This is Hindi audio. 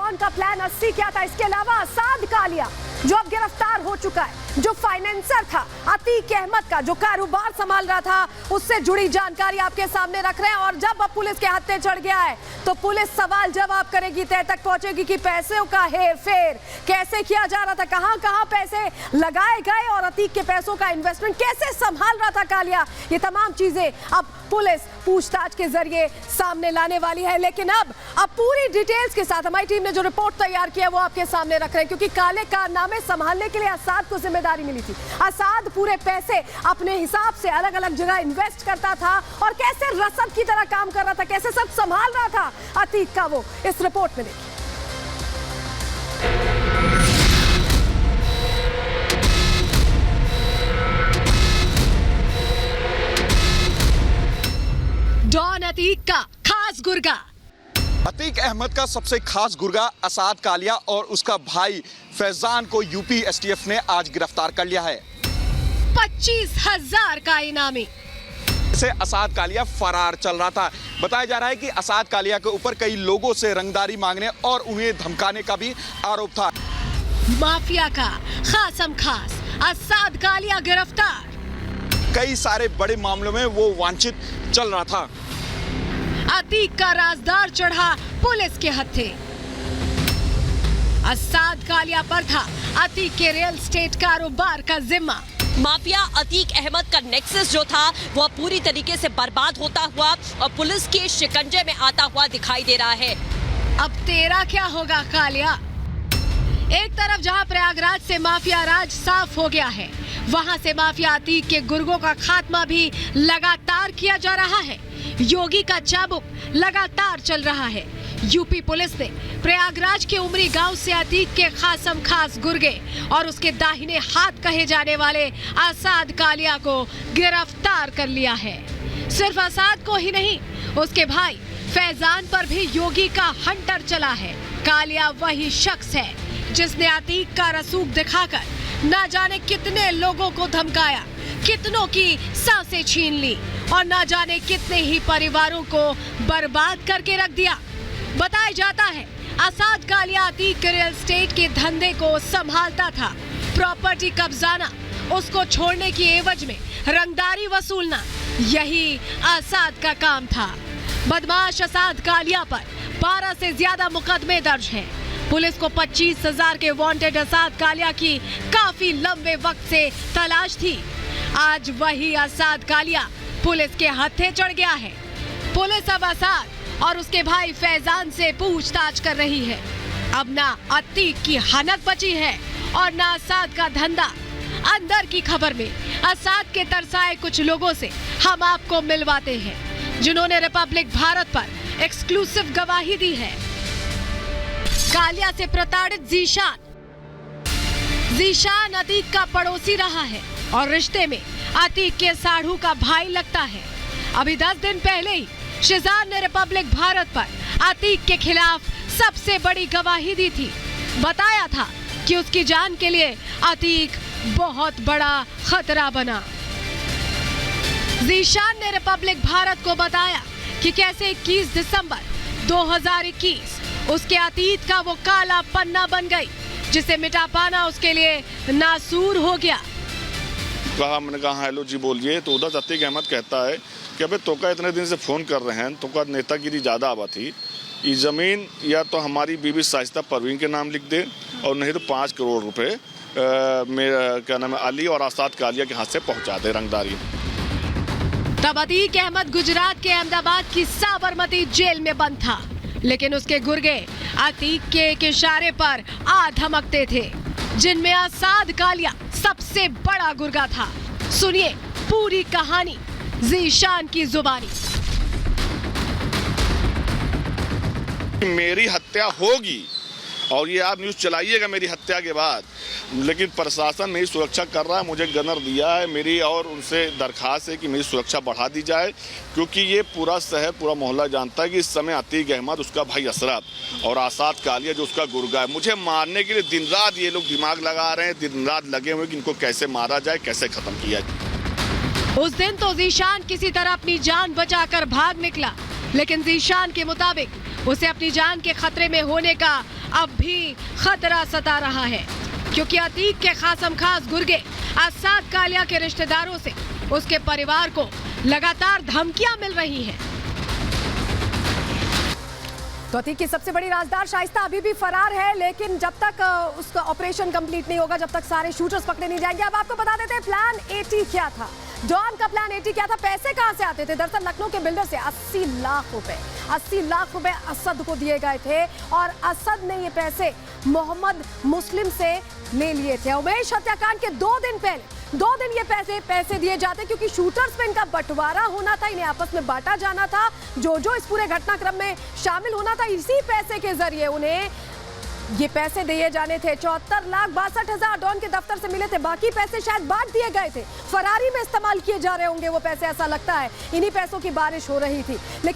डॉन का प्लान असली क्या था। इसके अलावा असाद कालिया जो अब गिरफ्तार हो चुका है, जो फाइनेंसर था अतीक अहमद का, जो कारोबार संभाल रहा था, उससे जुड़ी जानकारी आपके सामने रख रहे हैं। और जब अब पुलिस के हत्थे चढ़ गया है तो पुलिस सवाल जवाब करेगी, तय तक पहुंचेगी कि पैसों का हेर फेर कैसे किया जा रहा था, कहां कहां पैसे लगाए गए और अतीक के पैसों का इन्वेस्टमेंट कैसे संभाल रहा था कालिया। ये तमाम चीजें अब पुलिस पूछताछ के जरिए सामने लाने वाली है। लेकिन अब पूरी डिटेल्स के साथ हमारी टीम ने जो रिपोर्ट तैयार किया वो आपके सामने रख रहे हैं, क्योंकि काले कारनामे संभालने के लिए असाद को जिम्मेदारी मिली थी। असाद पूरे पैसे अपने हिसाब से अलग अलग जगह इन्वेस्ट करता था और कैसे रसद की तरह काम कर रहा था, कैसे सब संभाल रहा था अतीक का, वो इस रिपोर्ट में देखिए। डॉन अतीक का खास गुर्गा। अतीक अहमद का सबसे खास गुर्गा असाद कालिया और उसका भाई फैजान को यूपी एसटीएफ ने आज गिरफ्तार कर लिया है। 25,000 का इनामी। से असाद कालिया फरार चल रहा था। बताया जा रहा है कि असाद कालिया के ऊपर कई लोगों से रंगदारी मांगने और उन्हें धमकाने का भी आरोप था। माफिया का खासम खास असाद कालिया गिरफ्तार। कई सारे बड़े मामलों में वो वांछित चल रहा था। अतीक का राजदार चढ़ा पुलिस के हत्थे। असाद कालिया पर था अतीक के रियल एस्टेट कारोबार का जिम्मा। माफिया अतीक अहमद का नेक्सस जो था वह पूरी तरीके से बर्बाद होता हुआ और पुलिस के शिकंजे में आता हुआ दिखाई दे रहा है। अब तेरा क्या होगा कालिया। एक तरफ जहां प्रयागराज से माफिया राज साफ हो गया है, वहां से माफिया अतीक के गुर्गों का खात्मा भी लगातार किया जा रहा है। योगी का चाबुक लगातार चल रहा है। यूपी पुलिस ने प्रयागराज के उमरी गांव से अतीक के खासम खास गुर्गे और उसके दाहिने हाथ कहे जाने वाले असाद कालिया को गिरफ्तार कर लिया है। सिर्फ असाद को ही नहीं, उसके भाई फैजान पर भी योगी का हंटर चला है। कालिया वही शख्स है जिसने अतीक का रसूख दिखाकर न जाने कितने लोगों को धमकाया, कितनों की सांसें छीन ली और न जाने कितने ही परिवारों को बर्बाद करके रख दिया। बताया जाता है असाद कालिया अतीक के रियल एस्टेट के धंधे को संभालता था। प्रॉपर्टी कब्जाना, उसको छोड़ने की एवज में रंगदारी वसूलना, यही असाद का काम था। बदमाश असाद कालिया पर 12 से ज्यादा मुकदमे दर्ज हैं। पुलिस को 25,000 के वांटेड असाद कालिया की काफी लंबे वक्त से तलाश थी। आज वही असाद कालिया पुलिस के हत्थे चढ़ गया है। पुलिस अब असाद और उसके भाई फैजान से पूछताछ कर रही है। अब ना अतीक की हनक बची है और ना असाद का धंधा। अंदर की खबर में असाद के तरसाए कुछ लोगों से हम आपको मिलवाते हैं, जिन्होंने रिपब्लिक भारत पर एक्सक्लूसिव गवाही दी है। कालिया से प्रताड़ित जीशान अतीक का पड़ोसी रहा है और रिश्ते में अतीक के साढ़ू का भाई लगता है। अभी 10 दिन पहले ही शिजान ने रिपब्लिक भारत पर अतीक के खिलाफ सबसे बड़ी गवाही दी थी। बताया था कि उसकी जान के लिए अतीक बहुत बड़ा खतरा बना। जीशान ने रिपब्लिक भारत को बताया कि कैसे 21 दिसंबर 2021 उसके अतीत का वो काला पन्ना बन गई, जिसे मिटा पाना उसके लिए नासूर हो गया। कहा, मैंने कहा हेलो जी बोलिए, तो उधर अतीक अहमद कहता है कि अबे तोका इतने दिन से फोन कर रहे हैं, तोका नेतागिरी ज्यादा आवा थी। ये जमीन या तो हमारी बीबी शाइस्ता परवीन के नाम लिख दे और नहीं तो 5 करोड़ रुपए मेरा क्या नाम है अली और असाद कालिया के हाथ से पहुंचा दे रंगदारी। तब अतीक अहमद गुजरात के अहमदाबाद की साबरमती जेल में बंद था, लेकिन उसके गुर्गे अतीक के एक इशारे पर आ धमकते थे, जिनमें असाद कालिया सबसे बड़ा गुर्गा था। सुनिए पूरी कहानी जीशान की जुबानी। मेरी हत्या होगी और ये आप न्यूज़ चलाइएगा मेरी हत्या के बाद, लेकिन प्रशासन मेरी सुरक्षा कर रहा है, मुझे गनर दिया है मेरी, और उनसे दरखास्त है कि मेरी सुरक्षा बढ़ा दी जाए, क्योंकि ये पूरा शहर पूरा मोहल्ला जानता है कि इस समय अतीक अहमद, उसका भाई अशरफ और असाद कालिया जो उसका गुर्गा है, मुझे मारने के लिए दिन रात ये लोग दिमाग लगा रहे हैं, दिन रात लगे हुए कि इनको कैसे मारा जाए, कैसे खत्म किया जाए। उस दिन तो जीशान किसी तरह अपनी जान बचाकर भाग निकला, लेकिन जीशान के मुताबिक उसे अपनी जान के खतरे में होने का अब भी खतरा सता रहा है, क्योंकि अतीक के खासम खास गुर्गे असाद कालिया के रिश्तेदारों से उसके परिवार को लगातार धमकियां मिल रही हैं। तो अतीक की सबसे बड़ी राजदार शाइस्ता अभी भी फरार है, लेकिन जब तक उसका ऑपरेशन कंप्लीट नहीं होगा, जब तक सारे शूटर्स पकड़े नहीं जाएंगे। अब आपको बता देते हैं प्लान 80 क्या था। डॉन का प्लान 80 क्या था, पैसे कहां से आते थे? दरअसल लखनऊ के बिल्डर से 80 लाख रुपए असद को दिए गए थे और असद ने ये पैसे मोहम्मद मुस्लिम से ले लिए थे। उमेश हत्याकांड के 2 दिन पहले 2 दिन ये पैसे दिए जाते, क्योंकि शूटर्स में इनका बंटवारा होना था, इन्हें आपस में बांटा जाना था। जो इस पूरे घटनाक्रम में शामिल होना था, इसी पैसे के जरिए उन्हें ये पैसे दिए जाने थे। 74,62,000 डॉन के दफ्तर से मिले थे, बाकी पैसे शायद बांट दिए गए थे, फरारी में इस्तेमाल किए जा रहे होंगे वो पैसे, ऐसा लगता है। इन्हीं पैसों की बारिश हो रही थी। लेकिन